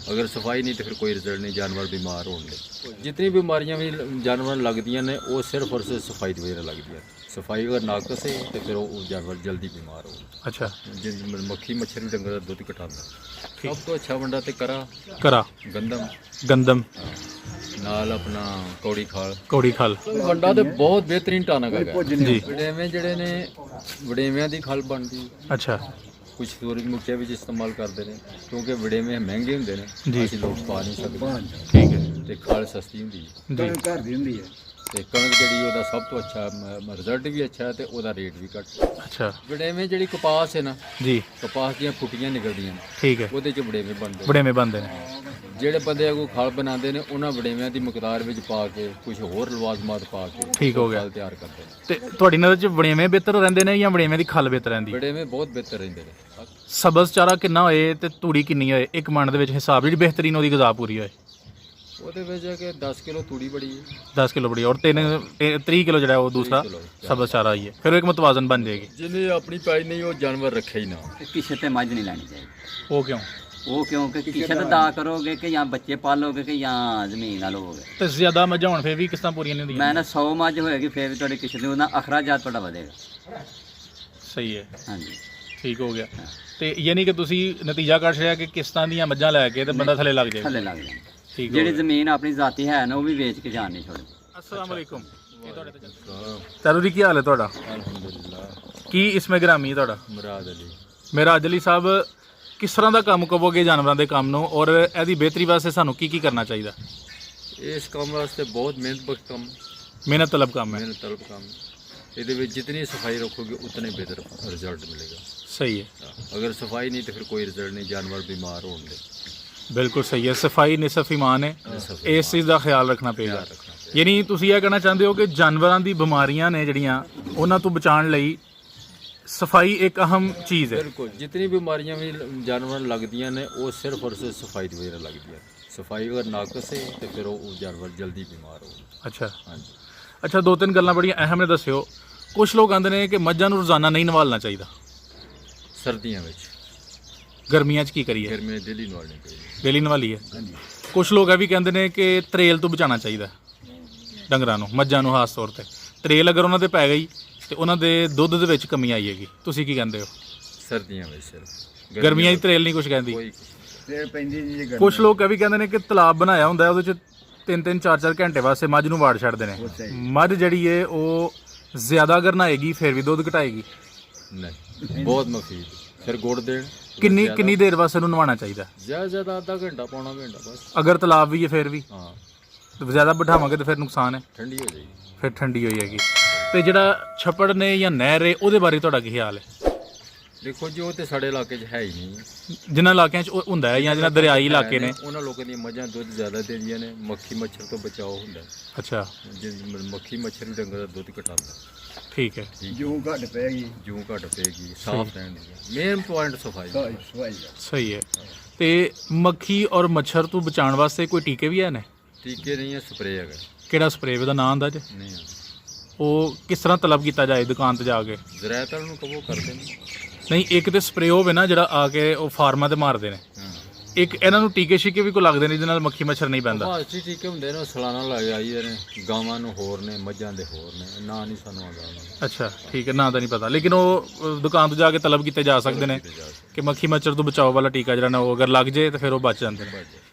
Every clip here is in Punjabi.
अगर सफाई नहीं तो फिर कोई रिजल्ट नहीं, जानवर बीमार होंगे। जितनी बीमारियां भी जानवर लगदियां ने वो सिर्फ और सिर्फ सफाई की वजह लगदियां। सफाई अगर नाकस है तो फिर वो जानवर जल्दी बीमार हो। अच्छा जिन मक्खी मच्छर भी डंगर का दुध घटाता। सब तो अच्छा वंडा तो करा करा गंदम गंदम नाल अपना कौड़ी खाल कौड़ी खल वंडा तो बहुत बेहतरीन टानक है जी वडेवें ਜਿਹੜੇ ਨੇ ਵੜੇਵਿਆਂ ਦੀ ਖਲ ਬਣਦੀ। अच्छा ਕੁਝ ਸੂਰਜਮੁਖੀਆਂ ਵਿੱਚ ਇਸਤੇਮਾਲ ਕਰਦੇ ਨੇ ਕਿਉਂਕਿ ਵੜੇਵੇਂ ਮਹਿੰਗੇ ਹੁੰਦੇ ਨੇ, ਜੀ। ਅਸੀਂ ਲੋਕ ਪਾ ਨਹੀਂ ਸਕਦੇ ठीक है ਤੇ ਖਲ ਸਸਤੀ ਹੁੰਦੀ ਹੈ जी ਘਰ ਦੀ ਹੁੰਦੀ ਹੈ। ਤੇ ਕਣਕ ਜਿਹੜੀ ਉਹਦਾ ਸਭ ਤੋਂ ਅੱਛਾ ਰਿਜ਼ਲਟ ਵੀ ਅੱਛਾ ਹੈ ਤੇ ਉਹਦਾ ਰੇਟ ਵੀ ਘੱਟ। अच्छा ਵੜੇਵੇਂ ਜਿਹੜੀ ਕਪਾਸ ਹੈ ਨਾ, जी ਕਪਾਸ ਦੀਆਂ ਫੁੱਟੀਆਂ ਨਿਕਲਦੀਆਂ ਨੇ ठीक है ਉਹਦੇ ਚ ਵੜੇਵੇਂ ਬਣਦੇ। बड़े में बंद ने ਜਿਹੜੇ ਬੰਦੇ ਕੋਈ ਖਲ ਬਣਾਉਂਦੇ ਨੇ ਉਹਨਾਂ ਵੜੇਵਿਆਂ ਦੀ ਮਿਕਦਾਰ ਵਿੱਚ ਪਾ ਕੇ ਕੁਝ ਹੋਰ ਲਵਾਜ਼ਮਾਤ ਪਾ ਕੇ ਠੀਕ ਹੋ ਗਿਆ। ਖਲ ਤਿਆਰ ਕਰਦੇ ਨੇ। ਤੇ ਤੁਹਾਡੀ ਨਜ਼ਰ 'ਚ ਵੜੇਵੇਂ ਬਿਹਤਰ ਰਹਿੰਦੇ ਨੇ ਜਾਂ ਵੜੇਵੇਂ ਦੀ ਖਲ ਬਿਹਤਰ ਰਹਿੰਦੀ? ਵੜੇਵੇਂ ਬਹੁਤ ਬਿਹਤਰ ਰਹਿੰਦੇ ਨੇ। ਸਬਜ਼ ਚਾਰਾ ਕਿੰਨਾ ਹੋਏ ਤੇ ਤੂੜੀ ਕਿੰਨੀ ਹੋਏ ਇੱਕ ਮਣ ਦੇ ਵਿੱਚ ਹਿਸਾਬ ਜਿਹੜੀ ਬਿਹਤਰੀਨ ਉਹਦੀ ਗਜ਼ਾ ਪੂਰੀ ਹੋਏ? ਉਹਦੇ ਵਿੱਚ ਹੈ ਕਿ 10 ਕਿਲੋ ਤੂੜੀ ਬੜੀ ਹੈ, 10 ਕਿਲੋ ਬੜੀ ਔਰ 30 ਕਿਲੋ ਜਿਹੜਾ ਉਹ ਦੂਸਰਾ ਕਿਲੋ ਸਬਜ਼ ਚਾਰਾ ਹੀ ਹੈ, ਫਿਰ ਉਹ ਇੱਕ ਮਤਵਾਜ਼ਨ ਬਣ ਜਾਏਗੀ। ਜਿਹਨੇ ਆਪਣੀ ਪਾਈ ਨਹੀਂ ਉਹ ਜਾਨਵਰ ਰੱਖੇ ਹੀ ਨਾ। ਕਿਸੇ ਤੇ ਮੱਝ ਨਹੀਂ ਲੈਣੀ ਚਾਹੀਦੀ। ਉਹ ਕਿਉਂ? ਉਹ ਕਿਉਂਕਿ ਕਿਸੇ ਤੇ ਦਾ ਕਰੋਗੇ ਕਿ ਜਾਂ ਬੱਚੇ ਪਾਲੋਗੇ ਕਿ ਜਾਂ ਜ਼ਮੀਨ ਨਾਲ ਹੋਗੇ। ਤੇ ਜ਼ਿਆਦਾ ਮੱਝਾਂ ਹੋਣ ਫਿਰ ਵੀ ਕਿਸ ਤਰ੍ਹਾਂ ਪੂਰੀਆਂ ਨਹੀਂ ਮੈਂ ਹੁੰਦੀਆਂ? ਨਾ 100 ਮੱਝ ਹੋਏਗੀ ਫਿਰ ਵੀ ਤੁਹਾਡੀ ਕਿਸੇ ਨੂੰ ਉਹਦਾ ਅਖਰਾਜਾਤ ਤੁਹਾਡਾ ਵਧੇਗਾ। ਸਹੀ ਹੈ, ਹਾਂਜੀ ਠੀਕ ਹੋ ਗਿਆ। ਤੇ ਯਾਨੀ ਕਿ ਤੁਸੀਂ ਨਤੀਜਾ ਕੱਢ ਲਿਆ ਕਿ ਕਿਸ ਤਰ੍ਹਾਂ ਦੀਆਂ ਮੱਝਾਂ ਲੈ ਕੇ ਤੇ ਬੰਦਾ ਥੱਲੇ ਲੱਗ ਜਾਏਗਾ। ਥੱਲੇ ਲੱਗ ਜਾਣ। ਠੀਕ ਹੋ ਜਿਹੜੀ ਗਿਆ। ਜ਼ਮੀਨ ਆਪਣੀ ਜ਼ਾਤੀ ਹੈ ਨਾ ਉਹ ਵੀ ਵੇਚ ਕੇ ਜਾਣ ਨਹੀਂ ਛੋੜਦੀ। अस्सलाम वालेकुम। ਤੈਨੂੰ ਕੀ ਹਾਲ ਹੈ ਤੁਹਾਡਾ? ਅਲਹਮਦੁਲਿਲਾ। ਕੀ ਇਸਮੇ ਗ੍ਰਾਮੀ ਹੈ ਤੁਹਾਡਾ? ਮੁਰਾਦ ਅਲੀ। ਮੇਰਾ ਅਜਲੀ ਸਾਹਿਬ ਕਿਸ ਤਰ੍ਹਾਂ ਦਾ ਕੰਮ ਕਹੋਗੇ ਜਾਨਵਰਾਂ ਦੇ ਕੰਮ ਨੂੰ ਔਰ ਇਹਦੀ ਬਿਹਤਰੀ ਵਾਸਤੇ ਸਾਨੂੰ ਕੀ ਕਰਨਾ ਚਾਹੀਦਾ? ਇਸ ਕੰਮ ਵਾਸਤੇ ਬਹੁਤ ਮਿਹਨਤ ਕੰਮ, ਮਿਹਨਤ ਤਲਬ ਕੰਮ ਹੈ। ਮਿਹਨਤ ਤਲਬ ਕੰਮ। ਇਹਦੇ ਵਿੱਚ ਜਿਤਨੀ ਸਫਾਈ ਰੱਖੋਗੇ ਉਤਨੇ ਬਿਹਤਰ ਰਿਜ਼ਲਟ ਮਿਲੇਗਾ। ਸਹੀ ਹੈ, ਅਗਰ ਸਫਾਈ ਨਹੀਂ ਤਾਂ ਫਿਰ ਕੋਈ ਰਿਜ਼ਲਟ ਨਹੀਂ, ਜਾਨਵਰ ਬਿਮਾਰ ਹੋਣਗੇ। ਬਿਲਕੁਲ ਸਹੀ ਹੈ। ਸਫਾਈ ਨਿਸਫ ਈਮਾਨ ਹੈ, ਨਿਸਫ ਇਸ ਚੀਜ਼ ਦਾ ਖਿਆਲ ਰੱਖਣਾ ਪਏਗਾ। ਧਿਆਨ ਰੱਖਣਾ ਪਏਗਾ। ਯਾਨੀ ਤੁਸੀਂ ਇਹ ਕਹਿਣਾ ਚਾਹੁੰਦੇ ਹੋ ਕਿ ਜਾਨਵਰਾਂ ਦੀ ਬਿਮਾਰੀਆਂ ਨੇ ਜਿਹੜੀਆਂ ਉਹਨਾਂ ਤੋਂ ਬਚਾਉਣ ਲਈ ਸਫਾਈ ਇੱਕ ਅਹਿਮ ਚੀਜ਼ ਹੈ। ਬਿਲਕੁਲ ਜਿਤਨੀ ਬਿਮਾਰੀਆਂ ਵੀ ਜਾਨਵਰਾਂ ਨੂੰ ਲੱਗਦੀਆਂ ਨੇ ਉਹ ਸਿਰਫ ਔਰ ਸਿਰਫ ਸਫਾਈ ਦੀ ਵਜ੍ਹਾ ਲੱਗਦੀਆਂ। ਸਫਾਈ ਅਗਰ ਨਾਕਸ ਹੈ ਤੇ ਫਿਰ ਉਹ ਜਾਨਵਰ ਜਲਦੀ ਬਿਮਾਰ ਹੋਣਗੇ। ਅੱਛਾ ਹਾਂਜੀ। ਅੱਛਾ, ਦੋ ਤਿੰਨ ਗੱਲਾਂ ਬੜੀਆਂ ਅਹਿਮ ਨੇ ਦੱਸਿਓ। ਕੁਝ ਲੋਕ ਕਹਿੰਦੇ ਨੇ ਕਿ ਮੱਝਾਂ ਨੂੰ ਰੋਜ਼ਾਨਾ ਨਹੀਂ ਨਵਾਲਣਾ ਚਾਹੀਦਾ, ਸਰਦੀਆਂ ਵਿੱਚ, ਗਰਮੀਆਂ 'ਚ ਕੀ ਕਰੀਏ? ਗਰਮੀਆਂ ਦਿੱਲੀ ਨਵਾਲਣੀ ਚਾਹੀਦੀ। ਡੇਲੀ ਨਵਾਲੀਏ। ਹਾਂਜੀ। ਕੁਝ ਲੋਕ ਇਹ ਵੀ ਕਹਿੰਦੇ ਨੇ ਕਿ ਤਰੇਲ ਤੋਂ ਬਚਾਉਣਾ ਚਾਹੀਦਾ ਡੰਗਰਾਂ ਨੂੰ, ਮੱਝਾਂ ਨੂੰ ਖਾਸ ਤੌਰ ਤੇ। ਤਰੇਲ ਅਗਰ ਉਹਨਾਂ ਤੇ ਪੈ ਗਈ ਤੇ ਉਹਨਾਂ ਦੇ ਦੁੱਧ ਦੇ ਵਿੱਚ ਕਮੀ ਆਈਏਗੀ। ਤੁਸੀਂ ਕੀ ਕਹਿੰਦੇ ਹੋ? ਸਰਦੀਆਂ ਵਿੱਚ ਸਿਰਫ, ਗਰਮੀਆਂ 'ਚ ਤਰੇਲ ਨਹੀਂ ਕੁਝ ਕਹਿੰਦੀ। ਕੋਈ ਤੇ ਪੈਂਦੀ ਜੀ ਗੱਲ। ਕੁਝ ਲੋਕ ਇਹ ਵੀ ਕਹਿੰਦੇ ਨੇ ਕਿ ਤਲਾਬ ਬਣਾਇਆ ਹੁੰਦਾ ਉਹਦੇ 'ਚ 3-3 4-4 ਘੰਟੇ ਵਾਸਤੇ ਮੱਝ ਨੂੰ ਵਾੜ ਛੱਡਦੇ ਨੇ। ਮੱਝ ਜਿਹੜੀ ਏ ਉਹ ਜ਼ਿਆਦਾ ਅਗਰ ਨਹਾਏਗੀ ਫਿਰ ਵੀ ਦੁੱਧ ਘਟਾਏਗੀ। ਨਹੀਂ, ਬਹੁਤ ਮਫੀਦ। ਫਿਰ ਗੁੜ ਦੇਣ। ਕਿੰਨੀ ਦੇਰ ਵਾਸਤੇ ਉਹਨੂੰ ਨਵਾਉਣਾ ਚਾਹੀਦਾ? ਜ਼ਿਆਦਾ ਅੱਧਾ ਘੰਟਾ ਪੌਣਾ ਘੰਟਾ ਬਸ। ਅਗਰ ਤਲਾਬ ਵੀ ਹੈ ਫਿਰ ਵੀ ਹਾਂ, ਤੇ ਜ਼ਿਆਦਾ ਬਿਠਾਵਾਂਗੇ ਤਾਂ ਫਿਰ ਨੁਕਸਾਨ ਹੈ, ਠੰਡੀ ਹੋ ਜਾਏਗੀ। ਫਿਰ ਠੰਡੀ ਹੋ ਜਾਏਗੀ। ਤੇ ਜਿਹੜਾ ਛੱਪੜ ਨੇ ਜਾਂ ਨਹਿਰ ਏ ਉਹਦੇ ਬਾਰੇ ਤੁਹਾਡਾ ਕੀ ਖਿਆਲ ਹੈ? ਦੇਖੋ ਜੀ ਉਹ ਤੇ ਸਾਡੇ ਇਲਾਕੇ 'ਚ ਹੈ ਹੀ ਨਹੀਂ। ਜਿਨ੍ਹਾਂ ਇਲਾਕਿਆਂ 'ਚ ਉਹ ਹੁੰਦਾ ਹੈ ਜਾਂ ਜਿਹਨਾਂ ਦਰਿਆਈ ਇਲਾਕੇ ਨੇ। ਉਹਨਾਂ ਲੋਕਾਂ ਦੀਆਂ ਮੱਝਾਂ ਦੁੱਧ ਜ਼ਿਆਦਾ ਦਿੰਦੀਆਂ ਨੇ, ਮੱਖੀ ਮੱਛਰ ਤੋਂ ਬਚਾਓ ਹੁੰਦਾ। ਅੱਛਾ, ਮੱਖੀ ਮੱਛਰ ਵੀ ਡੰਗਰ ਦਾ ਦੁੱਧ ਘਟਾਉਂਦਾ। ਠੀਕ ਹੈ। ਜੂ ਘਟ ਪੈਗੀ। ਜੂੰ ਘਟ ਪਏਗੀ, ਸਾਫ਼ ਰਹਿਣ ਦੀ। ਮੇਨ ਪੁਆਇੰਟ ਸਫਾਈ। ਸਵਾਈ ਸਹੀ ਹੈ। ਤੇ ਮੱਖੀ ਔਰ ਮੱਛਰ ਤੋਂ ਬਚਾਉਣ ਵਾਸਤੇ ਕੋਈ ਟੀਕੇ ਵੀ ਹੈ ਨੇ? ਟੀਕੇ ਨਹੀਂ ਹੈ, ਸਪਰੇਅ ਹੈਗਾ। ਕਿਹੜਾ ਸਪਰੇਅ ਉਹਦਾ ਨਾਂ ਆਂਦਾ ਜੇ? ਨਹੀਂ ਹੈ। ਉਹ ਕਿਸ ਤਰ੍ਹਾਂ ਤਲਬ ਕੀਤਾ ਜਾਏ ਦੁਕਾਨ ਤੇ ਜਾ ਕੇ? ਜ਼ਰਾਇਤ ਵਾਲਿਆਂ ਨੂੰ ਕਹੋ ਕਰਦੇ ਨੇ। ਨਹੀਂ, ਇੱਕ ਤੇ ਸਪਰੇਅ ਹੋਵੇ ਨਾ ਜਿਹੜਾ ਆ ਕੇ ਉਹ ਫਾਰਮਾਂ ਤੇ ਮਾਰਦੇ ਨੇ। ਹਾਂ, ਇੱਕ ਇਹਨਾਂ ਨੂੰ ਟੀਕੇ ਸ਼ੀਕੇ ਵੀ ਕੋ ਲੱਗਦੇ ਨੇ ਜਿਹਦੇ ਨਾਲ ਮੱਖੀ ਮੱਛਰ ਨਹੀਂ ਪੈਂਦਾ। ਬਾਸੀ ਟੀਕੇ ਹੁੰਦੇ ਨੇ, ਉਹ ਸਾਲਾਨਾ ਲਾਏ ਆਈਏ ਨੇ। ਗਾਵਾਂ ਨੂੰ ਹੋਰ ਨੇ, ਮੱਝਾਂ ਦੇ ਹੋਰ ਨੇ, ਨਾਂ ਨਹੀਂ ਸਾਨੂੰ ਆਉਂਦਾ ਉਹਨਾਂ ਦਾ। ਅੱਛਾ, ਠੀਕ ਹੈ, ਨਾਂ ਤਾਂ ਨਹੀਂ ਪਤਾ, ਲੇਕਿਨ ਉਹ ਦੁਕਾਨ ਤੋਂ ਜਾ ਕੇ ਤਲਬ ਕੀਤੇ ਜਾ ਸਕਦੇ ਨੇ ਕਿ ਮੱਖੀ ਮੱਛਰ ਤੋਂ ਬਚਾਓ ਵਾਲਾ ਟੀਕਾ ਜਿਹੜਾ ਨਾ ਉਹ ਅਗਰ ਲੱਗ ਜੇ ਤਾਂ ਫਿਰ ਉਹ ਬਚ ਜਾਂਦੇ ਨੇ।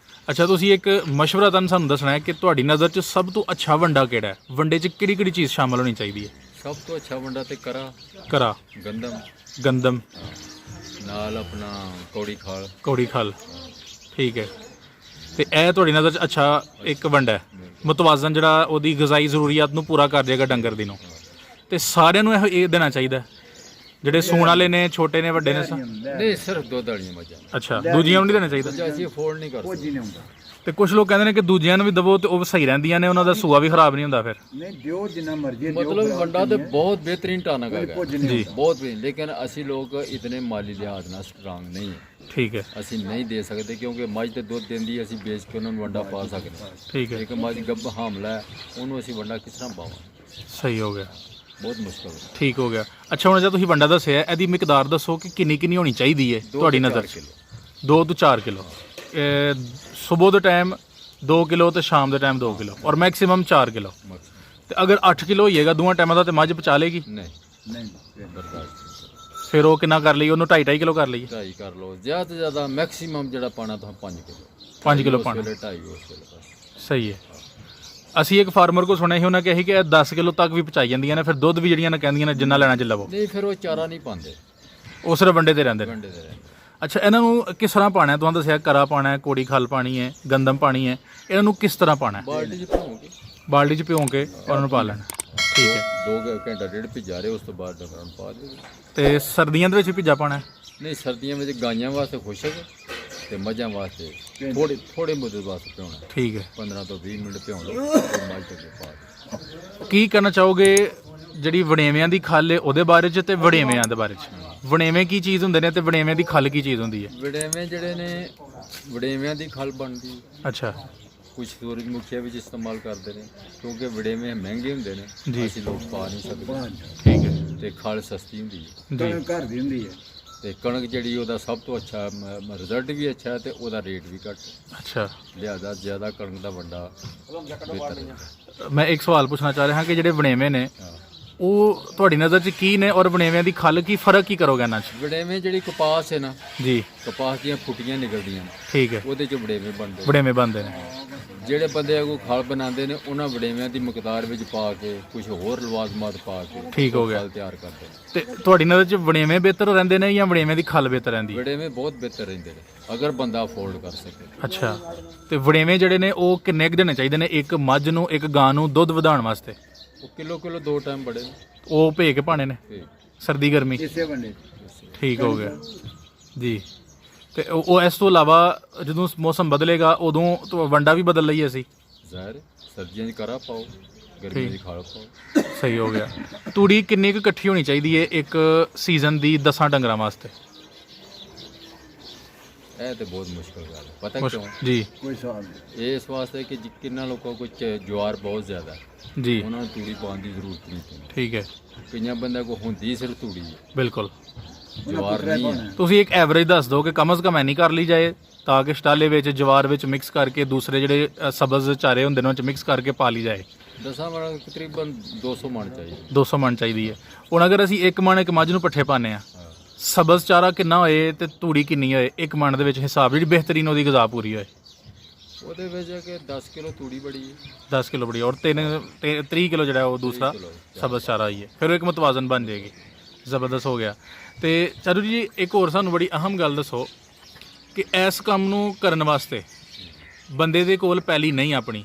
ਅੱਛਾ, ਤੁਸੀਂ ਇੱਕ ਮਸ਼ਵਰਾ ਤੁਹਾਨੂੰ ਸਾਨੂੰ ਦੱਸਣਾ ਹੈ ਕਿ ਤੁਹਾਡੀ ਨਜ਼ਰ 'ਚ ਸਭ ਤੋਂ ਅੱਛਾ ਵੰਡਾ ਕਿਹੜਾ ਹੈ? ਵੰਡੇ 'ਚ ਕਿਹੜੀ ਕਿਹੜੀ ਚੀਜ਼ ਸ਼ਾਮਲ ਹੋਣੀ ਚਾਹੀਦੀ ਹੈ? ਸਭ ਤੋਂ ਅੱਛਾ ਵੰਡਾ ਤੇ ਕਰਾ, ਗੰਦਮ ਗੰਦਮ ਨਾਲ ਆਪਣਾ ਕੌੜੀ ਖਾਲ। ਕੌੜੀ ਖਲ, ਠੀਕ ਹੈ। ਤੇ ਇਹ ਤੁਹਾਡੀ ਨਜ਼ਰ 'ਚ ਅੱਛਾ ਇੱਕ ਵੰਡਾ ਹੈ, ਮੁਤਵਾਜ਼ਨ ਜਿਹੜਾ ਉਹਦੀ ਗਜ਼ਾਈ ਜ਼ਰੂਰੀਅਤ ਨੂੰ ਪੂਰਾ ਕਰ ਜਾਏਗਾ ਡੰਗਰ ਦੀ ਨੂੰ। ਤੇ ਸਾਰਿਆਂ ਨੂੰ ਇਹ ਦੇਣਾ ਚਾਹੀਦਾ, ਜਿਹੜੇ ਸੂਣ ਵਾਲੇ ਨੇ, ਛੋਟੇ ਨੇ, ਵੱਡੇ ਨੇ। ਨਹੀਂ, ਸਿਰਫ ਦੁੱਧ ਵਾਲੀਆਂ ਮੱਝਾਂ। ਅੱਛਾ, ਦੂਜੀਆਂ ਨੂੰ ਨਹੀਂ ਦੇਣਾ ਚਾਹੀਦਾ? ਦੂਜਾ ਅਸੀਂ ਅਫੋਰਡ ਨਹੀਂ ਕਰ ਕੁਝ ਸਕਦੇ। ਨਹੀਂ ਹੁੰਦਾ। ਤੇ ਕੁਝ ਲੋਕ ਕਹਿੰਦੇ ਨੇ ਕਿ ਦੂਜਿਆਂ ਨੂੰ ਵੀ ਦਵੋ ਤੇ ਉਹ ਸਹੀ ਰਹਿੰਦੀਆਂ ਨੇ, ਉਹਨਾਂ ਦਾ ਸੂਆ ਵੀ ਖਰਾਬ ਨਹੀਂ ਹੁੰਦਾ ਫਿਰ। ਨਹੀਂ ਦਿਓ ਜਿੰਨਾ ਮਰਜ਼ੀ ਦਿਓ। ਮਤਲਬ ਵੰਡਾ ਤੇ ਬਹੁਤ ਬਿਹਤਰੀਨ ਟਾਨਕ ਹੈਗਾ, ਕੁਝ ਨਹੀਂ ਜੀ, ਬਹੁਤ ਵੀ। ਲੇਕਿਨ ਅਸੀਂ ਲੋਕ ਇਤਨੇ ਮਾਲੀ ਲਿਹਾਜ਼ ਨਾਲ ਸਟਰੋਂਗ ਨਹੀਂ ਹੈ। ਠੀਕ ਹੈ, ਅਸੀਂ ਨਹੀਂ ਦੇ ਸਕਦੇ ਕਿਉਂਕਿ ਮੱਝ ਤੇ ਦੁੱਧ ਦਿੰਦੀ ਹੈ, ਅਸੀਂ ਵੇਚ ਕੇ ਉਹਨਾਂ ਨੂੰ ਵੰਡਾ ਪਾ ਸਕਦੇ ਹਾਂ। ਠੀਕ ਹੈ, ਇੱਕ ਮੱਝ ਗੱਭ ਹਾਮਲਾ ਹੈ, ਉਹਨੂੰ ਅਸੀਂ ਵੰਡਾ ਕਿਸ ਤਰ੍ਹਾਂ ਪਾਵਾਂਗੇ? ਸਹੀ ਹੋ ਗਿਆ, ਬਹੁਤ ਮੁਸ਼ਕਲ ਹੈ। ਠੀਕ ਹੋ ਗਿਆ। ਅੱਛਾ, ਹੁਣ ਜੇ ਤੁਸੀਂ ਵੰਡਾ ਦੱਸਿਆ, ਇਹਦੀ ਮਿਕਦਾਰ ਦੱਸੋ ਕਿ ਕਿੰਨੀ ਕਿੰਨੀ ਹੋਣੀ ਚਾਹੀਦੀ ਹੈ ਤੁਹਾਡੀ ਨਜ਼ਰ 'ਚ? 2 ਤੋਂ 4 ਕਿਲੋ। ਸਵੇਰ ਦੇ ਟਾਈਮ 2 ਕਿਲੋ ਤੇ ਸ਼ਾਮ ਦੇ ਟਾਈਮ 2 ਕਿਲੋ ਔਰ ਮੈਕਸਿਮਮ 4 ਕਿਲੋ ਤੇ ਅਗਰ 8 ਕਿਲੋ ਹੋਈਏਗਾ ਦੋਵਾਂ ਟਾਈਮਾਂ ਦਾ ਤੇ ਮੱਝ ਪਚਾ ਲੇਗੀ? ਨਹੀਂ ਨਹੀਂ ਬਰਦਾਸ਼ਤ ਫਿਰ ਉਹ ਕਿੰਨਾ ਕਰ ਲਈ ਉਹਨੂੰ 2.5 ਕਿਲੋ ਕਰ ਲਈ? 2.5 ਕਰ ਲਓ, ਜ਼ਿਆਦਾ ਤੋਂ ਜ਼ਿਆਦਾ ਮੈਕਸਿਮਮ ਜਿਹੜਾ ਪਾਣਾ ਤਾਂ 5 ਕਿਲੋ 5 ਕਿਲੋ ਪਾਣਾ 2.5 ਉਸ ਵੇਲੇ ਬਸ। ਸਹੀ ਹੈ। ਅਸੀਂ ਇੱਕ ਫਾਰਮਰ ਕੋ ਸੁਣਿਆ ਸੀ, ਉਹਨਾਂ ਕਿਹਾ ਸੀ ਕਿ ਇਹ 10 ਕਿਲੋ ਤੱਕ ਵੀ ਪਚਾਈ ਜਾਂਦੀਆਂ ਨੇ, ਫਿਰ ਦੁੱਧ ਵੀ ਜਿਹੜੀਆਂ ਨੇ ਕਹਿੰਦੀਆਂ ਨੇ ਜਿੰਨਾ ਲੈਣਾ ਚ ਲਵੋ। ਨਹੀਂ ਫਿਰ ਉਹ ਚਾਰਾ ਨਹੀਂ ਪਾਉਂਦੇ, ਉਹ ਸਿਰਫ ਵੰਡੇ ਤੇ ਰਹਿੰਦੇ ਨੇ। ਵੰਡੇ ਦੇ ਰਹਿੰਦੇ। ਅੱਛਾ, ਇਹਨਾਂ ਨੂੰ ਕਿਸ ਤਰ੍ਹਾਂ ਪਾਣਾ ਹੈ? ਤੁਹਾਨੂੰ ਦੱਸਿਆ ਕਰਾ ਪਾਣਾ ਹੈ, ਕੋੜੀ ਖਲ ਪਾਣੀ ਹੈ, ਗੰਦਮ ਪਾਣੀ ਹੈ, ਇਹਨਾਂ ਨੂੰ ਕਿਸ ਤਰ੍ਹਾਂ ਪਾਣਾ ਹੈ? ਬਾਲਟੀ 'ਚ ਭਰੋਗੇ, ਬਾਲਟੀ 'ਚ ਭਿਉਂ ਕੇ ਉਹਨਾਂ ਨੂੰ ਪਾ ਲੈਣਾ। ਠੀਕ ਹੈ। 2 ਘੰਟਾ ਡੇਢ ਭਿੱਜਾ ਰਹੇ, ਉਸ ਤੋਂ ਬਾਅਦ ਡੰਗਰਾਂ ਨੂੰ ਪਾ ਦਿਓ। ਤੇ ਸਰਦੀਆਂ ਦੇ ਵਿੱਚ ਵੀ ਭਿੱਜਾ ਪਾਣਾ ਹੈ? ਨਹੀਂ, ਸਰਦੀਆਂ ਵਿੱਚ ਗਾਈਆਂ ਵਾਸਤੇ ਖੁਸ਼ਕ ਤੇ ਮੱਝਾਂ ਵਾਸਤੇ ਥੋੜੇ ਮੁੱਦੇ ਵਾਸਤੇ ਭਿਉਣਾ। ਠੀਕ ਹੈ। 15 ਤੋਂ 20 ਮਿੰਟ ਭਿਉਣਾ ਤੇ ਮੱਝ ਤੇ ਪਾ ਦਿਓ। ਕੀ ਕਹਿਣਾ ਚਾਹੋਗੇ ਜਿਹੜੀ ਵੜੇਵਿਆਂ ਦੀ ਖਲ ਹੈ ਉਹਦੇ ਬਾਰੇ 'ਚ ਤੇ ਵੜੇਵਿਆਂ ਦੇ ਬਾਰੇ 'ਚ? ਵੜੇਵੇਂ ਕੀ ਚੀਜ਼ ਹੁੰਦੇ ਨੇ ਤੇ ਵੜੇਵਿਆਂ ਦੀ ਖਲ ਕੀ ਚੀਜ਼ ਹੁੰਦੀ ਹੈ? ਵੜੇਵੇਂ ਜਿਹੜੇ ਨੇ, ਵੜੇਵਿਆਂ ਦੀ ਖਲ ਬਣਦੀ, ਅੱਛਾ ਕੁਝ ਸੂਰਜਮੁਖੀਆਂ ਵਿੱਚ ਇਸਤੇਮਾਲ ਕਰਦੇ ਨੇ, ਕਿਉਂਕਿ ਵੜੇਵੇਂ ਮਹਿੰਗੇ ਹੁੰਦੇ ਨੇ, ਜੀ। ਅਸੀਂ ਲੋਕ ਪਾ ਨਹੀਂ ਸਕਦੇ ਠੀਕ ਹੈ ਤੇ ਖਲ ਸਸਤੀ ਹੁੰਦੀ ਹੈ। ਜੀ। ਘਰ ਦੀ ਹੁੰਦੀ ਹੈ। ਤੇ ਕਣਕ ਜਿਹੜੀ ਉਹਦਾ ਸਭ ਤੋਂ ਅੱਛਾ ਰਿਜ਼ਲਟ ਵੀ ਅੱਛਾ ਹੈ ਤੇ ਉਹਦਾ ਰੇਟ ਵੀ ਘੱਟ, ਅੱਛਾ। ਲਿਹਾਜ਼ਾ ਜ਼ਿਆਦਾ ਕਣਕ ਦਾ ਵੰਡਾ ਬਿਹਤਰ ਹੈ। ਮੈਂ ਇੱਕ ਸਵਾਲ ਪੁੱਛਣਾ ਚਾਹ ਰਿਹਾ ਹਾਂ ਕਿ ਜਿਹੜੇ ਵੜੇਵੇਂ ਨੇ ਹਾਂ। ਉਹ ਤੁਹਾਡੀ ਨਜ਼ਰ 'ਚ ਕੀ ਨੇ ਔਰ ਵੜੇਵਿਆਂ ਦੀ ਖਲ ਕੀ ਫਰਕ ਕੀ ਕਰੋਗੇ ਇਹਨਾਂ 'ਚ? ਵੜੇਵੇਂ ਜਿਹੜੀ ਕਪਾਸ ਹੈ ਨਾ, ਜੀ। ਕਪਾਸ ਦੀਆਂ ਫੁੱਟੀਆਂ ਨਿਕਲਦੀਆਂ ਨੇ, ਠੀਕ ਹੈ। ਉਹਦੇ 'ਚ ਵੜੇਵੇਂ ਬਣਦੇ ਨੇ। ਵੜੇਵੇਂ ਬਣਦੇ ਨੇ। ਜਿਹੜੇ ਬੰਦੇ ਕੋਈ ਖਲ ਬਣਾਉਂਦੇ ਨੇ, ਉਹਨਾਂ ਵੜੇਵਿਆਂ ਦੀ ਮਕਦਾਰ ਵਿੱਚ ਪਾ ਕੇ ਕੁਝ ਹੋਰ ਲਵਾਜ਼ਮਾਤ ਪਾ ਕੇ ਠੀਕ ਹੋ ਗਿਆ। ਖਲ ਤਿਆਰ ਕਰਦੇ ਨੇ। ਤੇ ਤੁਹਾਡੀ ਨਜ਼ਰ 'ਚ ਵੜੇਵੇਂ ਬਿਹਤਰ ਰਹਿੰਦੇ ਨੇ ਜਾਂ ਵੜੇਵੇਂ ਦੀ ਖਲ ਬਿਹਤਰ ਰਹਿੰਦੀ ਹੈ? ਵੜੇਵੇਂ ਬਹੁਤ ਬਿਹਤਰ ਰਹਿੰਦੇ ਨੇ ਅਗਰ ਬੰਦਾ ਅਫੋਰਡ ਕਰ ਸਕੇ। ਅੱਛਾ। ਤੇ ਵੜੇਵੇਂ ਜਿਹੜੇ ਨੇ ਉਹ ਕਿੰਨੇ ਕੁ ਦੇਣੇ ਚਾਹੀਦੇ ਨੇ ਇੱਕ ਮੱਝ ਨੂੰ, ਇੱਕ ਗਾਂ ਨੂੰ ਦੁੱਧ ਵਧਾਉਣ ਵਾਸਤੇ? ਉਹ ਕਿਲੋ 2 ਟਾਈਮ ਬੜੇ ਨੇ। ਉਹ ਭੇ ਕੇ ਪਾਣੇ ਨੇ ਤੇ ਸਰਦੀ ਗਰਮੀ? ਇਸੇ ਬੰਦੇ ਠੀਕ ਹੋ ਗਿਆ ਜੀ। ਤੇ ਉਹ ਇਸ ਤੋਂ ਇਲਾਵਾ ਜਦੋਂ ਮੌਸਮ ਬਦਲੇਗਾ ਉਦੋਂ ਵੰਡਾ ਵੀ ਬਦਲ ਲਈਏ ਅਸੀਂ? ਜ਼ਾਹਿਰ ਸਰਦੀਆਂ 'ਚ ਕਰਾ ਪਾਓ, ਗਰਮੀਆਂ 'ਚ ਖਲ ਪਾਓ। ਸਹੀ ਹੋ ਗਿਆ। ਤੂੜੀ ਕਿੰਨੀ ਕੁ ਇਕੱਠੀ ਹੋਣੀ ਚਾਹੀਦੀ ਹੈ ਇੱਕ ਸੀਜ਼ਨ ਦੀ 10 ਡੰਗਰਾਂ ਵਾਸਤੇ? ਇਹ ਤੇ ਬਹੁਤ ਮੁਸ਼ਕਲ ਗੱਲ ਹੈ। ਪਤਾ ਕਿਉਂ? ਜੀ। ਕੋਈ ਸਵਾਲ ਨਹੀਂ। ਇਸ ਵਾਸਤੇ ਕਿ ਕਿੰਨਾ ਲੋਕਾਂ ਕੋਲ ਜਵਾਰ ਬਹੁਤ ਜ਼ਿਆਦਾ ਹੈ, ਜੀ। ਉਹਨਾਂ ਨੂੰ ਤੂੜੀ ਪਾਉਣ ਦੀ ਜ਼ਰੂਰਤ ਨਹੀਂ ਪੈਂਦੀ। ਠੀਕ ਹੈ। ਕਈਆਂ ਬੰਦਿਆਂ ਕੋਲ ਹੁੰਦੀ ਸਿਰਫ ਤੂੜੀ ਹੈ, ਬਿਲਕੁਲ। ਜਵਾਰ ਨਹੀਂ ਹੈ। ਤੁਸੀਂ ਇੱਕ ਐਵਰੇਜ ਦੱਸ ਦਿਓ ਕਿ ਕਮ ਸੇ ਕਮ ਐਨੀ ਕਰ ਲਈ ਜਾਏ ਤਾਂ ਕਿ ਸਟਾਲੇ ਵਿੱਚ ਜਵਾਰ ਵਿੱਚ ਮਿਕਸ ਕਰਕੇ ਦੂਸਰੇ ਜਿਹੜੇ ਸਬਜ਼ ਚਾਰੇ ਹੁੰਦੇ ਨੇ ਉਹ 'ਚ ਮਿਕਸ ਕਰਕੇ ਪਾ ਲਈ ਜਾਏ। 10 ਮਣ ਤਕਰੀਬਨ 200 ਮਣ ਚਾਹੀਦੇ। 200 ਮਣ ਚਾਹੀਦੀ ਹੈ। ਹੁਣ ਅਗਰ ਅਸੀਂ 1 ਮਣ ਇੱਕ ਮੱਝ ਨੂੰ ਪੱਠੇ ਪਾਉਂਦੇ ਆ, ਸਬਜ਼ ਚਾਰਾ ਕਿੰਨਾ ਹੋਏ ਤੇ ਤੂੜੀ ਕਿੰਨੀ ਹੋਏ 1 ਮਣ ਦੇ ਵਿੱਚ ਹਿਸਾਬ ਜਿਹੜੀ ਬਿਹਤਰੀਨ ਉਹਦੀ ਗ਼ਜ਼ਾ ਪੂਰੀ ਹੋਏ? ਉਹਦੇ ਵਿੱਚ ਕਿ 10 ਕਿਲੋ ਤੂੜੀ ਬੜੀ ਹੈ, 10 ਕਿਲੋ ਬੜੀ ਔਰ 30 ਕਿਲੋ ਜਿਹੜਾ ਉਹ ਦੂਸਰਾ ਸਬਜ਼ ਚਾਰਾ ਹੀ ਹੈ। ਫਿਰ ਉਹ ਇੱਕ ਮਤਵਾਜ਼ਨ ਬਣ ਜਾਏਗੀ। ਜ਼ਬਰਦਸਤ ਹੋ ਗਿਆ। ਤੇ ਚਾਰੂ ਜੀ ਇੱਕ ਹੋਰ ਸਾਨੂੰ ਬੜੀ ਅਹਿਮ ਗੱਲ ਦੱਸੋ ਕਿ ਇਸ ਕੰਮ ਨੂੰ ਕਰਨ ਵਾਸਤੇ ਬੰਦੇ ਦੇ ਕੋਲ ਪੈਲੀ ਨਹੀਂ ਆਪਣੀ,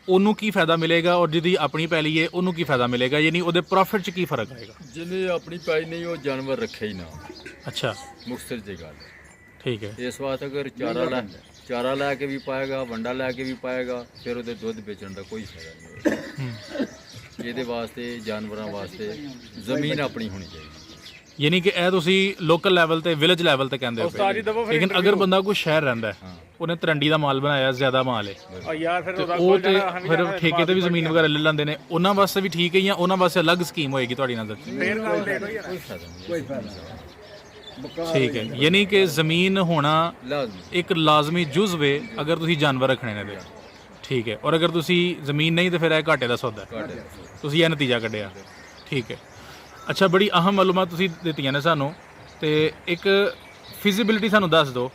ਉਹਨੂੰ ਕੀ ਫਾਇਦਾ ਮਿਲੇਗਾ ਔਰ ਜਿਹਦੀ ਆਪਣੀ ਪੈਲੀ ਹੈ ਉਹਨੂੰ ਕੀ ਫਾਇਦਾ ਮਿਲੇਗਾ? ਯਾਨੀ ਉਹਦੇ ਪ੍ਰੋਫਿਟ 'ਚ ਕੀ ਫਰਕ ਆਏਗਾ? ਜਿਹਨੇ ਆਪਣੀ ਪਾਈ ਨਹੀਂ ਉਹ ਜਾਨਵਰ ਰੱਖੇ ਹੀ ਨਾ। ਅੱਛਾ। ਮੁਖਤਰ ਜੀ ਗੱਲ। ਠੀਕ ਹੈ। ਇਸ ਵਾਸਤੇ ਅਗਰ ਚਾਰਾ ਲੈ ਕੇ ਵੀ ਪਾਏਗਾ, ਵੰਡਾ ਲੈ ਕੇ ਵੀ ਪਾਏਗਾ, ਫਿਰ ਉਹਦੇ ਦੁੱਧ ਵੇਚਣ ਦਾ ਕੋਈ ਫਾਇਦਾ ਨਹੀਂ ਹੋਏਗਾ। ਇਹਦੇ ਵਾਸਤੇ ਜਾਨਵਰਾਂ ਵਾਸਤੇ ਜ਼ਮੀਨ ਆਪਣੀ ਹੋਣੀ ਚਾਹੀਦੀ। ਯਾਨੀ ਕਿ ਇਹ ਤੁਸੀਂ ਲੋਕਲ ਲੈਵਲ ਤੇ ਵਿਲੇਜ ਲੈਵਲ ਤੇ ਕਹਿੰਦੇ ਹੋ। ਲੇਕਿਨ ਅਗਰ ਬੰਦਾ ਕੋਈ ਸ਼ਹਿਰ ਰਹਿੰਦਾ ਹੈ, ਉਹਨੇ ਤਰੰਡੀ ਦਾ ਮਾਲ ਬਣਾਇਆ, ਜ਼ਿਆਦਾ ਮਾਲ ਹੈ, ਉਹ ਤੇ ਫਿਰ ਠੇਕੇ ਤੇ ਵੀ ਜ਼ਮੀਨ ਵਗੈਰਾ ਲੈ ਲੈਂਦੇ ਨੇ, ਉਹਨਾਂ ਵਾਸਤੇ ਵੀ ਠੀਕ ਹੈ ਜਾਂ ਉਹਨਾਂ ਵਾਸਤੇ ਅਲੱਗ ਸਕੀਮ ਹੋਏਗੀ ਤੁਹਾਡੀ ਨਜ਼ਰ 'ਚ? ਕੋਈ ਫਾਇਦਾ ਨਹੀਂ। ਠੀਕ ਹੈ। ਯਾਨੀ ਕਿ ਜ਼ਮੀਨ ਹੋਣਾ ਲਾਜ਼ਮੀ ਇੱਕ ਲਾਜ਼ਮੀ ਜੁਜ਼ਵ ਹੈ ਅਗਰ ਤੁਸੀਂ ਜਾਨਵਰ ਰੱਖਣੇ ਨੇ ਤੇ। ਠੀਕ ਹੈ। ਔਰ ਅਗਰ ਤੁਸੀਂ ਜ਼ਮੀਨ ਨਹੀਂ ਤੇ ਫਿਰ ਇਹ ਘਾਟੇ ਦਾ ਸੌਦਾ ਹੈ। ਤੁਸੀਂ ਇਹ ਨਤੀਜਾ ਕੱਢਿਆ। ਠੀਕ ਹੈ। ਅੱਛਾ, ਬੜੀ ਅਹਿਮ ਮਾਲੂਮਾਤ ਤੁਸੀਂ ਦਿੱਤੀਆਂ ਨੇ ਸਾਨੂੰ। ਤੇ ਇੱਕ ਫਿਜ਼ੀਬਿਲਿਟੀ ਸਾਨੂੰ ਦੱਸ ਦਿਓ,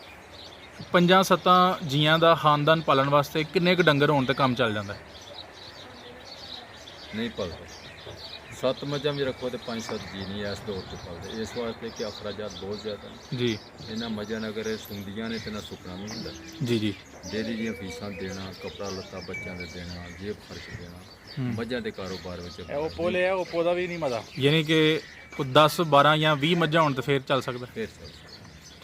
5-7 ਜੀਆਂ ਦਾ ਖਾਨਦਾਨ ਪਾਲਣ ਵਾਸਤੇ ਕਿੰਨੇ ਕੁ ਡੰਗਰ ਹੋਣ ਤੇ ਕੰਮ ਚੱਲ ਜਾਂਦਾ ਹੈ? ਨਹੀਂ ਪਲਦਾ। 7 ਮੱਝਾਂ ਵੀ ਰੱਖੋ ਤੇ 5-7 ਜੀ ਨਹੀਂ ਇਸ ਦੌਰ ਤੇ ਪਲਦੇ। ਇਸ ਵਾਸਤੇ ਕਿ ਅਖਰਾਜਾਤ ਬਹੁਤ ਜ਼ਿਆਦਾ ਨੇ। ਜੀ। ਇਹਨਾਂ ਮੱਝਾਂ ਨਾਲ ਅਗਰ ਸੁੰਦੀਆਂ ਨੇ ਤੇ ਨਾ ਸੁੱਕਣਾ ਨਹੀਂ ਹੁੰਦਾ। ਜੀ। ਜੀ। ਡੇਅਰੀ ਦੀਆਂ ਫੀਸਾਂ ਦੇਣਾ, ਕੱਪੜਾ ਲੱਤਾ ਬੱਚਿਆਂ ਦੇ ਦੇਣਾ, ਜੇਬ ਖਰਚ ਦੇਣਾ, ਮੱਝਾਂ ਦੇ ਕਾਰੋਬਾਰ ਵਿੱਚ ਓਪੋ ਦਾ ਵੀ ਨਹੀਂ ਮਜ਼ਾ। ਯਾਨੀ ਕਿ 10, 12 ਜਾਂ 20 ਮੱਝਾਂ ਹੋਣ ਤੇ ਫਿਰ ਚੱਲ ਸਕਦਾ। ਫਿਰ ਚੱਲ।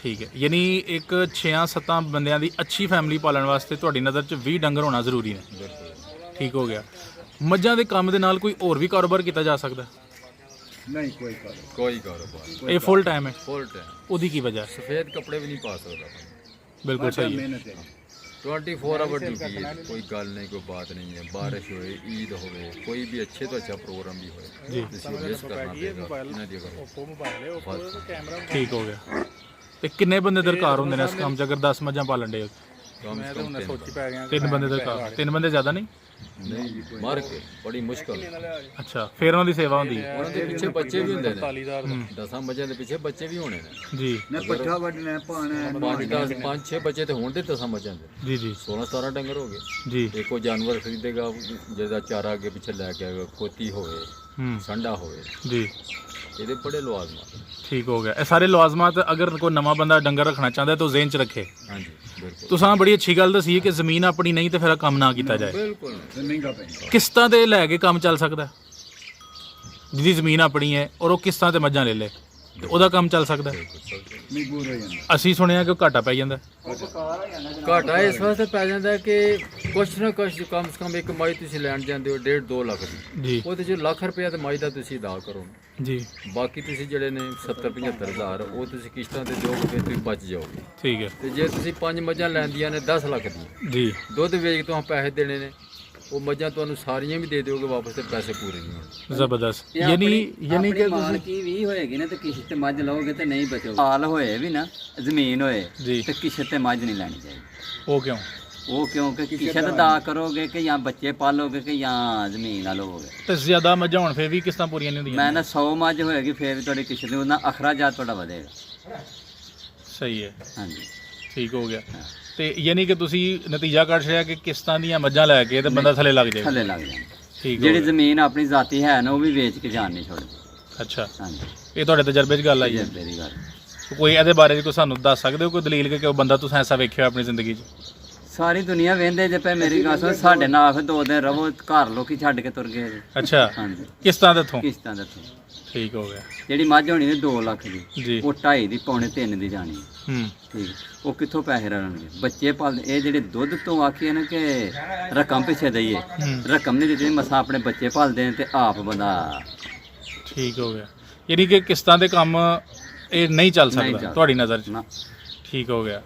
ਠੀਕ ਹੈ। ਯਾਨੀ ਇੱਕ 6-7 ਬੰਦਿਆਂ ਦੀ ਅੱਛੀ ਫੈਮਿਲੀ ਪਾਲਣ ਵਾਸਤੇ ਤੁਹਾਡੀ ਨਜ਼ਰ 'ਚ 20 ਡੰਗਰ ਹੋਣਾ ਜ਼ਰੂਰੀ ਹੈ। ਬਿਲਕੁਲ। ਠੀਕ ਹੋ ਗਿਆ। ਮੱਝਾਂ ਦੇ ਕੰਮ ਦੇ ਨਾਲ ਕੋਈ ਹੋਰ ਵੀ ਕਾਰੋਬਾਰ ਕੀਤਾ ਜਾ ਸਕਦਾ? ਨਹੀਂ ਕੋਈ ਕਾਰੋਬਾਰ ਇਹ ਫੁੱਲ ਟਾਈਮ ਹੈ? Full time. ਉਹਦੀ ਕੀ ਵਜ੍ਹਾ? ਸਫੇਦ ਕੱਪੜੇ ਵੀ ਨਹੀਂ ਪਾ ਸਕਦਾ ਬੰਦਾ। ਬਿਲਕੁਲ ਸਹੀ ਹੈ। ਮਿਹਨਤ ਹੈ। 24 ਆਵਰ ਡਿਊਟੀ ਹੈ। ਕੋਈ ਗੱਲ ਨਹੀਂ, ਕੋਈ ਬਾਤ ਨਹੀਂ ਹੈ। ਬਾਰਿਸ਼ ਹੋਏ, ਈਦ ਹੋਵੇ, ਕੋਈ ਵੀ ਅੱਛੇ ਤੋਂ ਅੱਛਾ ਪ੍ਰੋਗਰਾਮ ਵੀ ਹੋਏ, ਜੀ। ਤੁਸੀਂ ਮਿਸ ਕਰਨਾ ਪਏਗਾ ਇਹਨਾਂ ਦੀ। ਅਗਰ ਠੀਕ ਹੋ ਗਿਆ। ਤੇ ਕਿੰਨੇ ਬੰਦੇ ਦਰਕਾਰ ਹੁੰਦੇ ਨੇ ਇਸ ਕੰਮ 'ਚ ਅਗਰ 10 ਮੱਝਾਂ ਪਾਲਣ ਦੇ? ਕਮ ਸੇ ਕਮ 3 ਬੰਦੇ ਦਰਕਾਰ। 3 ਬੰਦੇ ਜ਼ਿਆਦਾ ਨਹੀਂ? ਨਹੀਂ ਮਾਰ ਕੇ ਬੜੀ ਮੁਸ਼ਕਲ। ਅੱਛਾ, ਫਿਰ ਉਹਨਾਂ ਦੀ ਸੇਵਾ ਹੁੰਦੀ ਹੈ? ਉਹਨਾਂ ਦੇ ਪਿੱਛੇ ਬੱਚੇ ਵੀ ਹੁੰਦੇ ਨੇ, 10 ਮੱਝਾਂ ਦੇ ਪਿੱਛੇ ਬੱਚੇ ਵੀ ਹੋਣੇ ਨੇ ਜੀ ਨਾ ਪੱਠਾ ਵੱਢਣਾ ਪਾਣਾ 5-6 ਬੱਚੇ ਤੇ ਹੋਣ ਦੇ 10 ਮੱਝਾਂ ਦੇ, ਜੀ ਜੀ 16-17 ਡੰਗਰ ਹੋ ਗਏ। ਜੀ। ਇੱਕੋ ਜਾਨਵਰ ਖਰੀਦੇਗਾ ਜਿਹਦਾ ਚਾਰਾ ਅੱਗੇ ਪਿੱਛੇ ਲੈ ਕੇ ਆਏਗਾ, ਖੋਤੀ ਹੋਵੇ, ਸੰਡਾ ਹੋਵੇ, ਜੀ ਇਹਦੇ ਬੜੇ ਲਵਾਜ਼ਮਾਤ। ਠੀਕ ਹੋ ਗਿਆ। ਇਹ ਸਾਰੇ ਲਵਾਜ਼ਮਾਤ ਅਗਰ ਕੋਈ ਨਵਾਂ ਬੰਦਾ ਡੰਗਰ ਰੱਖਣਾ ਚਾਹੁੰਦਾ ਤਾਂ ਉਹ ਜ਼ਿਹਨ 'ਚ ਰੱਖੇ। ਹਾਂਜੀ ਬਿਲਕੁਲ ਤੁਸੀਂ ਬੜੀ ਅੱਛੀ ਗੱਲ ਦੱਸੀ ਕਿ ਜ਼ਮੀਨ ਆਪਣੀ ਨਹੀਂ ਤੇ ਫਿਰ ਕੰਮ ਨਾ ਕੀਤਾ ਜਾਏ। ਬਿਲਕੁਲ ਮਹਿੰਗਾ ਪੈਂਦਾ। ਕਿਸ਼ਤਾਂ ਤੇ ਲੈ ਕੇ ਕੰਮ ਚੱਲ ਸਕਦਾ? ਜਿਹਦੀ ਜ਼ਮੀਨ ਆਪਣੀ ਹੈ ਔਰ ਉਹ ਕਿਸ਼ਤਾਂ ਤੇ ਮੱਝਾਂ ਲੈ ਲੇ ਤੇ ਉਹਦਾ ਕੰਮ ਚੱਲ ਸਕਦਾ? ਮਜਬੂਰ ਹੋ ਜਾਂਦਾ। ਅਸੀਂ ਸੁਣਿਆ ਕਿ ਉਹ ਘਾਟਾ ਪੈ ਜਾਂਦਾ। ਘਾਟਾ ਇਸ ਵਾਸਤੇ ਪੈ ਜਾਂਦਾ ਕਿ ਕੁਛ ਨਾ ਕੁਛ ਕਮ ਸੇ ਕਮ ਇੱਕ ਮੱਝ ਤੁਸੀਂ ਲੈਣ ਜਾਂਦੇ ਹੋ 1.5-2 ਲੱਖ ਦੀ, ਜੀ ਉਹਦੇ 'ਚ ਲੱਖ ਰੁਪਇਆ ਤੇ ਮੱਝ ਦਾ ਤੁਸੀਂ ਅਦਾ ਕਰੋ, ਜੀ ਬਾਕੀ ਤੁਸੀਂ ਜਿਹੜੇ ਨੇ 70-75 ਹਜ਼ਾਰ ਉਹ ਤੁਸੀਂ ਕਿਸ਼ਤਾਂ ਤੇ ਦਿਓਗੇ, ਫਿਰ ਤੁਸੀਂ ਬਚ ਜਾਓਗੇ। ਠੀਕ ਹੈ ਤੇ ਜੇ ਤੁਸੀਂ 5 ਮੱਝਾਂ ਲੈਂਦੀਆਂ ਨੇ 10 ਲੱਖ ਦੀਆਂ, ਜੀ ਦੁੱਧ ਵੇਚ ਤੋਂ ਪੈਸੇ ਦੇਣੇ ਨੇ, ਉਹ ਮੱਝਾਂ ਤੁਹਾਨੂੰ ਸਾਰੀਆਂ ਵੀ ਦੇ ਦਿਓਗੇ ਵਾਪਸ ਤੇ ਪੈਸੇ ਪੂਰੇ ਨਹੀਂ ਹੋਣਗੇ। ਜ਼ਬਰਦਸਤ। ਇਹ ਯਾਨੀ ਕਿ ਮਾਲਕੀ ਵੀ ਹੋਏਗੀ ਨਾ ਤੇ ਕਿਸ਼ਤ ਤੇ ਮੱਝ ਲਓਗੇ ਤੇ ਨਹੀਂ ਬਚੋਗੇ। ਹਾਲ ਹੋਏ ਵੀ ਨਾ ਜ਼ਮੀਨ ਹੋਏ ਜੀ ਤੇ ਕਿਸ਼ਤ ਤੇ ਮੱਝ ਨਹੀਂ ਲੈਣੀ ਚਾਹੀਦੀ। ਉਹ ਕਿਉਂ? ਉਹ ਕਿਉਂਕਿ ਕਿਸ਼ਤ ਅਦਾ ਕਰੋਗੇ ਕਿ ਜਾਂ ਬੱਚੇ ਪਾਲੋਗੇ ਕਿ ਜਾਂ ਜ਼ਮੀਨ ਆ ਲਓਗੇ। ਤੇ ਜ਼ਿਆਦਾ ਮੱਝਾਂ ਹੋਣ ਫਿਰ ਵੀ ਕਿਸ਼ਤਾਂ ਪੂਰੀਆਂ ਨਹੀਂ ਹੁੰਦੀਆਂ? ਮੈਂ ਨਾ 100 ਮੱਝ ਹੋਏਗੀ ਫਿਰ ਵੀ ਤੁਹਾਡੀ ਕਿਸ਼ਤ ਨੂੰ ਨਾ ਅਖਰਾਜਾਤ ਤੁਹਾਡਾ ਵਧੇਗਾ। ਸਹੀ ਹੈ, ਹਾਂਜੀ ਠੀਕ ਹੋ ਗਿਆ। ਤੇ ਯਾਨੀ ਕਿ ਤੁਸੀਂ ਨਤੀਜਾ ਕੱਢ ਲਿਆ ਕਿ ਕਿਸ਼ਤਾਂ ਦੀਆਂ ਮੱਝਾਂ ਲੈ ਕੇ ਤੇ ਬੰਦਾ ਥੱਲੇ ਲੱਗ ਜਾਏਗਾ। ਥੱਲੇ ਲੱਗ ਜਾਣਾ। ਠੀਕ ਹੋ ਜਿਹੜੀ ਗਿਆ। ਜ਼ਮੀਨ ਆਪਣੀ ਜ਼ਾਤੀ ਹੈ ਨਾ ਉਹ ਵੀ ਵੇਚ ਕੇ ਜਾਣ ਨਹੀਂ ਛੋੜਦੀ। ਅੱਛਾ, ਹਾਂਜੀ ਇਹ ਤੁਹਾਡੇ ਤਜਰਬੇ 'ਚ ਗੱਲ ਆਈ ਹੈ? ਜਰਬੇ ਦੀ ਗੱਲ। ਕੋਈ ਇਹਦੇ ਬਾਰੇ ਕੋਈ ਸਾਨੂੰ ਦੱਸ ਸਕਦੇ ਹੋ, ਕੋਈ ਦਲੀਲ ਕਿ ਉਹ ਬੰਦਾ ਤੁਸੀਂ ਐਸਾ ਵੇਖਿਆ ਆਪਣੀ ਜ਼ਿੰਦਗੀ 'ਚ? ਸਾਰੀ ਦੁਨੀਆ ਵੇਂਦੇ ਜੇ ਪਏ ਮੇਰੀ ਗੱਲ ਸੁਣ, ਸਾਡੇ ਨਾਲ ਫਿਰ 2 ਦਿਨ ਰਹੋ, ਘਰ ਲੋਕੀ ਛੱਡ ਕੇ ਤੁਰ ਗਏ ਜੀ। ਅੱਛਾ, ਹਾਂਜੀ ਕਿਸ਼ਤਾਂ ਦੇ ਇੱਥੋਂ? ਕਿਸ਼ਤਾਂ ਦੱਸੋ। ਠੀਕ ਹੋ ਗਿਆ ਜਿਹੜੀ ਮੱਝ ਹੋਣੀ ਨੇ 2 ਲੱਖ ਦੀ, ਜੀ। ਉਹ 2.5 ਦੀ ਪੌਣੇ 3 ਦੀ ਜਾਣੀ ਹੈ। ਹੂੰ ਠੀਕ, ਉਹ ਕਿੱਥੋਂ ਪੈਸੇ ਰਲਣਗੇ? ਬੱਚੇ ਪਾਲ ਇਹ ਜਿਹੜੇ ਦੁੱਧ ਤੋਂ ਆਖੀਏ ਨਾ ਕਿ ਰਕਮ ਪਿੱਛੇ ਦਈਏ, ਰਕਮ ਨਹੀਂ ਦਿੱਤੀ, ਮਸਾਂ ਆਪਣੇ ਬੱਚੇ ਪਾਲਦੇ ਨੇ ਤੇ ਆਪ ਬੰਦਾ। ਠੀਕ ਹੋ ਗਿਆ। ਯਾਨੀ ਕਿ ਕਿਸ਼ਤਾਂ ਦੇ ਕੰਮ ਇਹ ਨਹੀਂ ਚੱਲ ਨਹੀਂ ਸਕਦਾ ਚੱਲ ਤੁਹਾਡੀ ਨਜ਼ਰ 'ਚ? ਨਾ ਠੀਕ ਹੋ ਗਿਆ।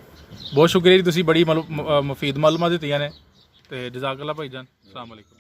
ਬਹੁਤ ਸ਼ੁਕਰੀਆ ਜੀ, ਤੁਸੀਂ ਬੜੀ ਮੁਫੀਦ ਮਾਲੂਮਾਤ ਦਿੱਤੀਆਂ ਨੇ ਤੇ ਜਜ਼ਾਕੱਲਾ ਭਾਈਜਾਨ। ਅਸਲਾਮ ਵਾਲੇਕੁਮ।